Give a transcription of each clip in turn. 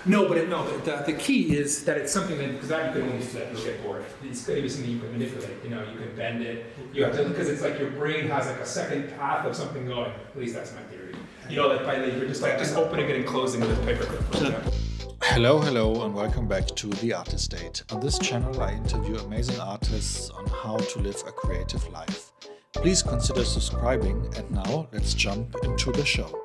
No, but the key is that it's something that, because that you can only flip, you'll get bored. It's got to be something you can manipulate, you can bend it. You have to, because it's like your brain has like a second path of something going. At least that's my theory. You're just opening it and closing it with a paperclip. Hello, and welcome back to The Artist Date. On this channel, I interview amazing artists on how to live a creative life. Please consider subscribing, and now let's jump into the show.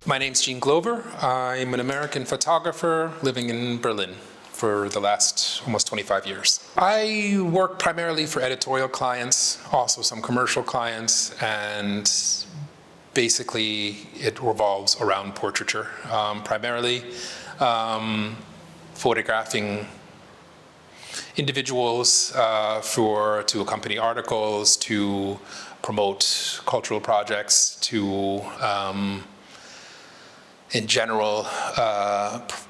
My name's Gene Glover. I'm an American photographer living in Berlin for the last almost 25 years. I work primarily for editorial clients, also some commercial clients, and basically it revolves around portraiture, primarily photographing individuals to accompany articles, to promote cultural projects, to in general,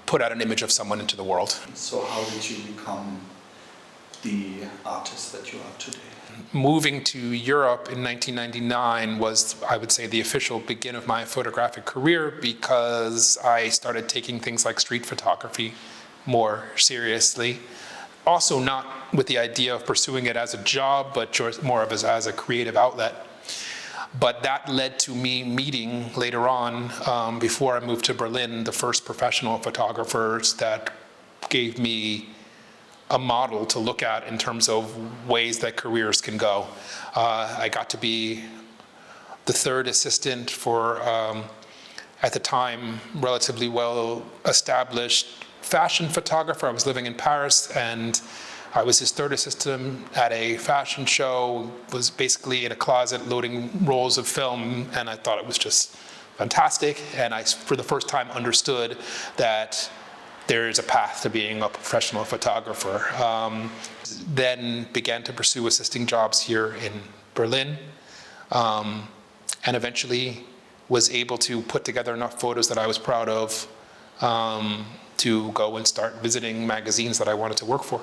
put out an image of someone into the world. So how did you become the artist that you are today? Moving to Europe in 1999 was, I would say, the official begin of my photographic career, because I started taking things like street photography more seriously. Also not with the idea of pursuing it as a job, but more of as a creative outlet. But that led to me meeting later on, before I moved to Berlin, the first professional photographers that gave me a model to look at in terms of ways that careers can go. I got to be the third assistant for, at the time, relatively well-established fashion photographer. I was living in Paris, and I was his third assistant at a fashion show, was basically in a closet loading rolls of film, and I thought it was just fantastic. And I, for the first time, understood that there is a path to being a professional photographer. Then began to pursue assisting jobs here in Berlin, and eventually was able to put together enough photos that I was proud of to go and start visiting magazines that I wanted to work for.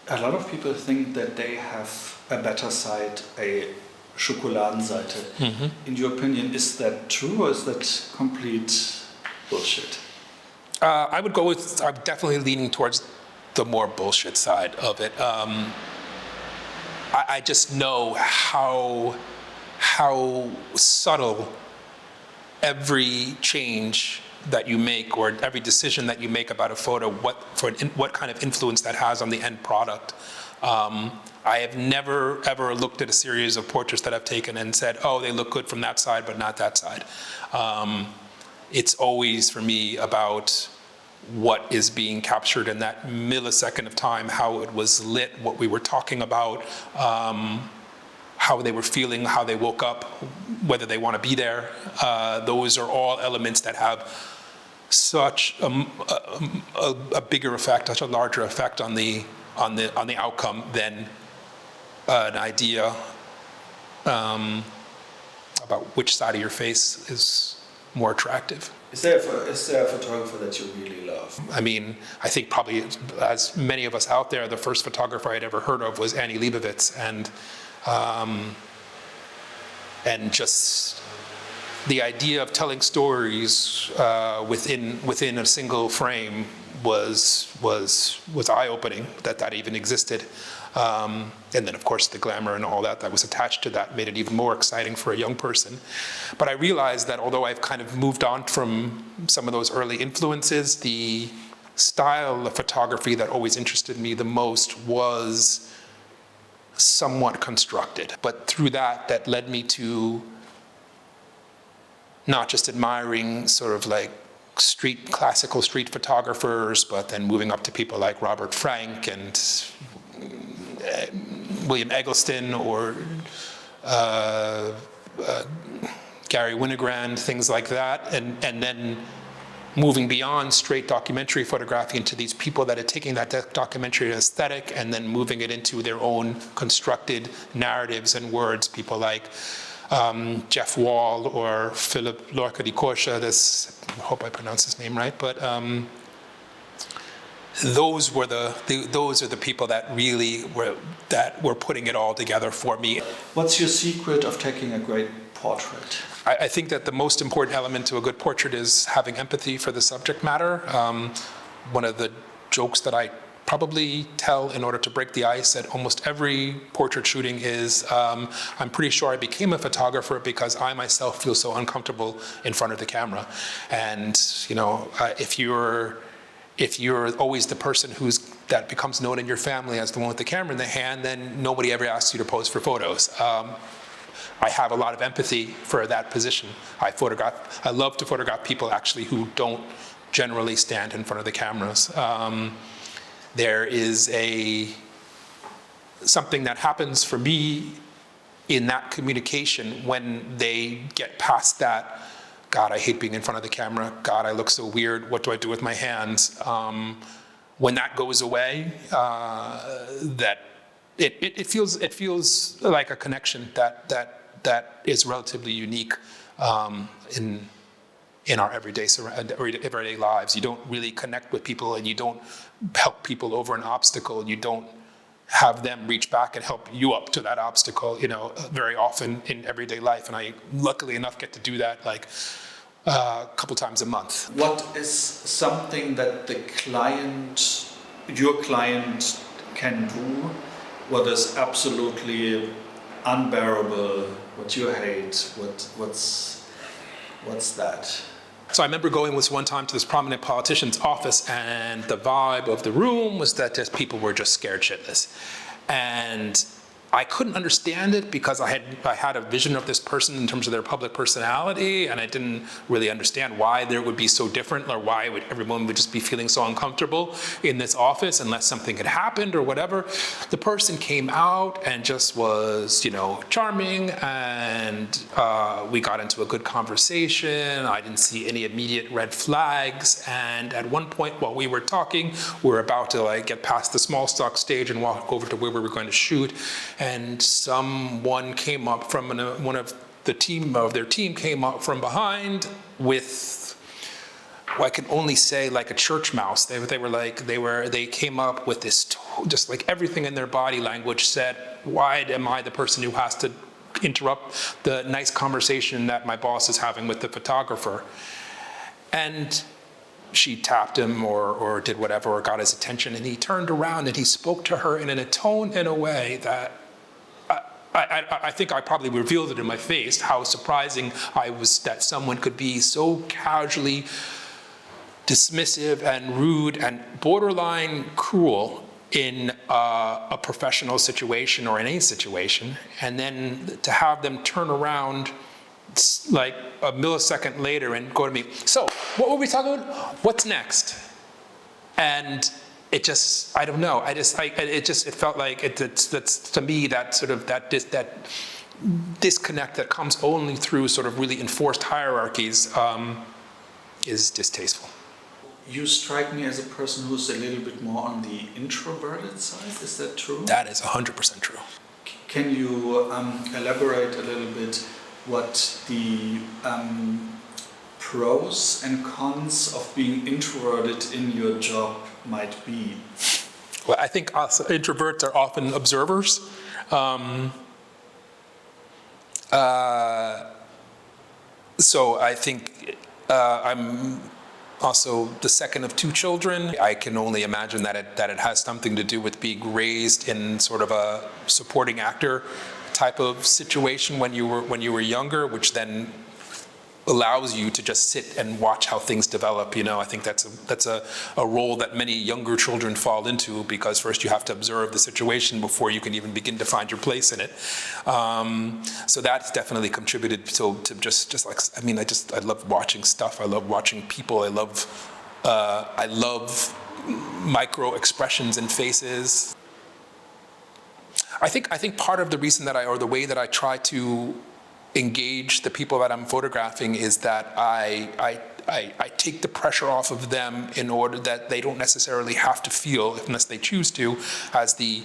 A lot of people think that they have a better side, a Schokoladenseite. Mm-hmm. In your opinion, is that true, or is that complete bullshit? I'm definitely leaning towards the more bullshit side of it. I just know how subtle every change that you make, or every decision that you make about a photo, what kind of influence that has on the end product. I have never ever looked at a series of portraits that I've taken and said, oh, they look good from that side, but not that side. It's always, for me, about what is being captured in that millisecond of time, how it was lit, what we were talking about, how they were feeling, how they woke up, whether they want to be there. Those are all elements that have such a bigger effect, such a larger effect on the outcome than an idea about which side of your face is more attractive. Is there a photographer that you really love? I mean, I think probably, as many of us out there, the first photographer I'd ever heard of was Annie Leibovitz, and just the idea of telling stories within a single frame was eye-opening, that even existed. And then, of course, the glamour and all that was attached to that made it even more exciting for a young person. But I realized that although I've kind of moved on from some of those early influences, the style of photography that always interested me the most was somewhat constructed. But through that led me to not just admiring sort of like classical street photographers, but then moving up to people like Robert Frank and William Eggleston, or Gary Winogrand, things like that, and then moving beyond straight documentary photography into these people that are taking that documentary aesthetic and then moving it into their own constructed narratives and words. People like Jeff Wall or Philip Lorca di Corsia. I hope I pronounce his name right, but those are the people that really were putting it all together for me. What's your secret of taking a great portrait? I think that the most important element to a good portrait is having empathy for the subject matter. One of the jokes that I probably tell in order to break the ice at almost every portrait shooting is, I'm pretty sure I became a photographer because I myself feel so uncomfortable in front of the camera. And if you're always the person that becomes known in your family as the one with the camera in the hand, then nobody ever asks you to pose for photos. I have a lot of empathy for that position. I love to photograph people actually who don't generally stand in front of the cameras. There is something that happens for me in that communication when they get past that, God, I hate being in front of the camera. God, I look so weird. What do I do with my hands? When that goes away, that it feels like a connection that is relatively unique in our everyday lives. You don't really connect with people, and you don't help people over an obstacle. You don't have them reach back and help you up to that obstacle, very often in everyday life. And I, luckily enough, get to do that a couple times a month. What is something that your client can do, what is absolutely unbearable, what you hate, what's that? So I remember going one time to this prominent politician's office, and the vibe of the room was that people were just scared shitless. And I couldn't understand it because I had a vision of this person in terms of their public personality, and I didn't really understand why they would be so different, or why everyone would just be feeling so uncomfortable in this office unless something had happened or whatever. The person came out and just was, charming, and we got into a good conversation. I didn't see any immediate red flags, and at one point while we were talking, we were about to get past the small stock stage and walk over to where we were going to shoot. And someone came up from one of their team came up from behind with, I can only say, like a church mouse. They came up with this, just like everything in their body language said, why am I the person who has to interrupt the nice conversation that my boss is having with the photographer? And she tapped him or did whatever, or got his attention, and he turned around and he spoke to her in a way that I think I probably revealed it in my face, how surprising I was that someone could be so casually dismissive and rude and borderline cruel in a professional situation or in any situation, and then to have them turn around like a millisecond later and go to me, so what were we talking about? What's next? And it just, I don't know. It felt like that's to me, that sort of that disconnect that comes only through sort of really enforced hierarchies is distasteful. You strike me as a person who's a little bit more on the introverted side. Is that true? That is 100% true. Can you elaborate a little bit what the pros and cons of being introverted in your job might be? Well, I think us introverts are often observers. So I think I'm also the second of two children. I can only imagine that it has something to do with being raised in sort of a supporting actor type of situation when you were younger, which then allows you to just sit and watch how things develop. I think that's a role that many younger children fall into, because first you have to observe the situation before you can even begin to find your place in it. So that's definitely contributed to just like, I love watching stuff. I love watching people. I love micro expressions in faces. I think part of the reason the way that I try to engage the people that I'm photographing is that I take the pressure off of them in order that they don't necessarily have to feel, unless they choose to, as the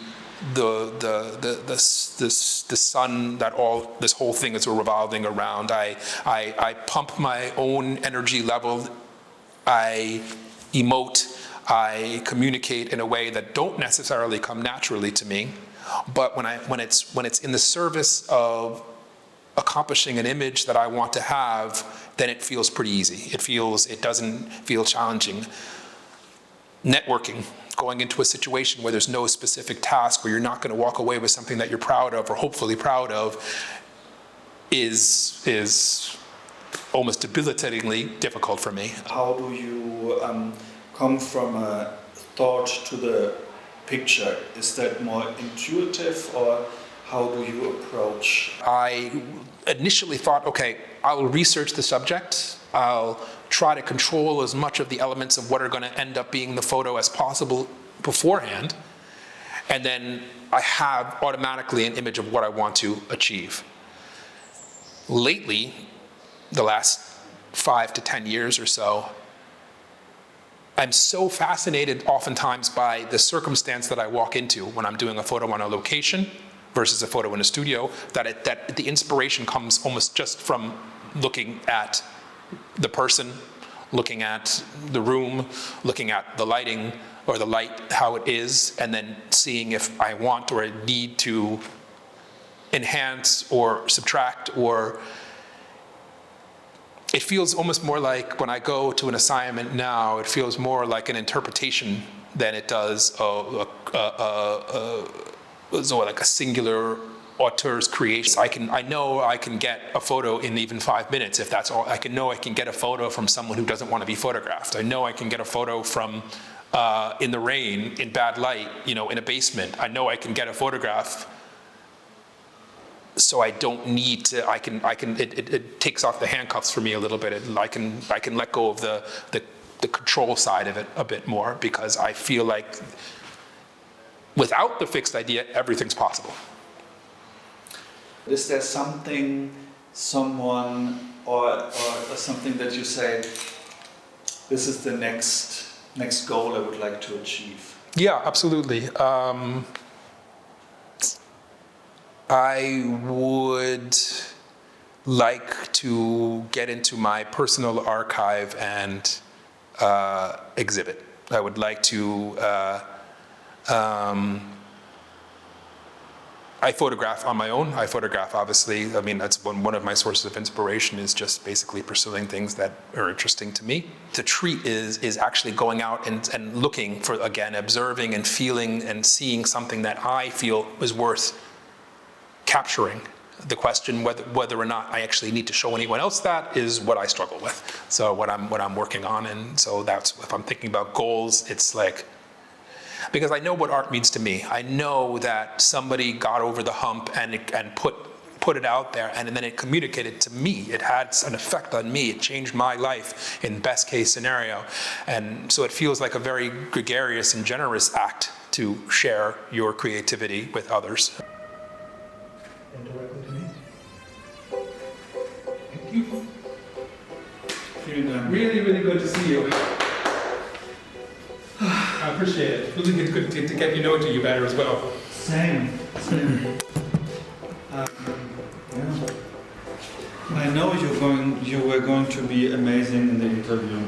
sun that this whole thing is revolving around. I pump my own energy level. I emote. I communicate in a way that don't necessarily come naturally to me. But when it's in the service of accomplishing an image that I want to have, then it feels pretty easy. It doesn't feel challenging. Networking, going into a situation where there's no specific task, where you're not going to walk away with something that you're proud of or hopefully proud of, is almost debilitatingly difficult for me. How do you come from a thought to the picture? Is that more intuitive, or how do you approach? I initially thought, okay, I'll research the subject. I'll try to control as much of the elements of what are going to end up being the photo as possible beforehand. And then I have automatically an image of what I want to achieve. Lately, the last 5 to 10 years or so, I'm so fascinated oftentimes by the circumstance that I walk into when I'm doing a photo on a location versus a photo in a studio, that the inspiration comes almost just from looking at the person, looking at the room, looking at the lighting or the light, how it is, and then seeing if I want or I need to enhance or subtract. Or it feels almost more like, when I go to an assignment now, it feels more like an interpretation than it does like a singular auteur's creation. I know I can get a photo in even 5 minutes, if that's all. I can get a photo from someone who doesn't want to be photographed. I know I can get a photo from in the rain, in bad light, in a basement. I know I can get a photograph. So I don't need to. It takes off the handcuffs for me a little bit. I can let go of the control side of it a bit more, because I feel like without the fixed idea, everything's possible. Is there something, someone, or something that you say, this is the next goal I would like to achieve? Yeah, absolutely. I would like to get into my personal archive and exhibit. I would like to. I photograph on my own. I photograph, obviously. I mean, that's one of my sources of inspiration, is just basically pursuing things that are interesting to me. To treat is actually going out and looking for, again, observing and feeling and seeing something that I feel is worth capturing. The question whether or not I actually need to show anyone else that is what I struggle with. So what I'm working on, and so that's, if I'm thinking about goals, it's like, because I know what art means to me. I know that somebody got over the hump and put it out there, and then it communicated to me. It had an effect on me. It changed my life in best case scenario. And so it feels like a very gregarious and generous act to share your creativity with others. And directly to me. Thank you. Vielen Dank. Really, really good to see you. I appreciate it. Really good to get to you better as well. Same. I know you were going to be amazing in the interview.